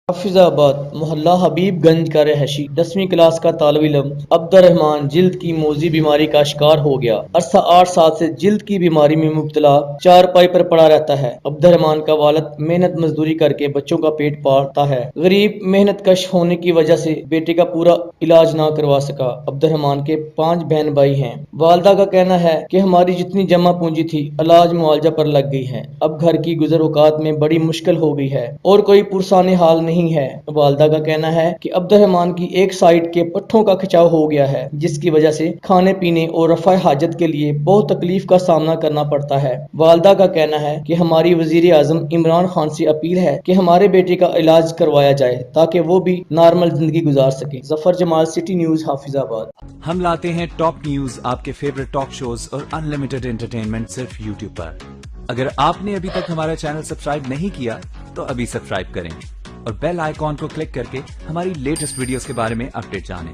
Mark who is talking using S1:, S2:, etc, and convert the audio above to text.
S1: حافظآباد محلہ حبیب گنج کا رہائشی 10ویں کلاس کا طالب علم عبد الرحمان جلد کی موذی بیماری کا شکار ہو گیا۔ عرصہ 8 سال سے جلد کی بیماری میں مبتلا چارپائی پر پڑا رہتا ہے۔ عبد الرحمان کا والد محنت مزدوری کر کے بچوں کا پیٹ پالتا ہے۔ غریب محنت کش ہونے کی وجہ سے بیٹے کا پورا علاج نہ کروا سکا۔ عبد الرحمان کے 5 بہن بھائی ہیں۔ والدہ کا کہنا ہے کہ ہماری جتنی جمع پونجی تھی علاج معالجہ پر لگ گئی ہے۔ اب گھر کی گزر اوقات میں بڑی مشکل ہو گئی ہے اور کوئی پرسان حال نہیں ہے۔ والدہ کا کہنا ہے کہ عبد الرحمان کی ایک سائیڈ کے پٹھوں کا کھچاؤ ہو گیا ہے، جس کی وجہ سے کھانے پینے اور رفع حاجت کے لیے بہت تکلیف کا سامنا کرنا پڑتا ہے۔ والدہ کا کہنا ہے کہ ہماری وزیر اعظم عمران خان سے اپیل ہے کہ ہمارے بیٹے کا علاج کروایا جائے تاکہ وہ بھی نارمل زندگی گزار سکے۔ ظفر جمال، سٹی نیوز، حافظ آباد۔
S2: ہم لاتے ہیں ٹاپ نیوز، آپ کے فیورٹ ٹاک شوز اور انلمیٹڈ انٹرٹینمنٹ صرف یوٹیوب پر۔ اگر آپ نے ابھی تک ہمارا چینل سبسکرائب نہیں کیا تو ابھی سبسکرائب کریں اور بیل آئیکن کو کلک کر کے ہماری لیٹسٹ ویڈیوز کے بارے میں اپڈیٹ جانیں۔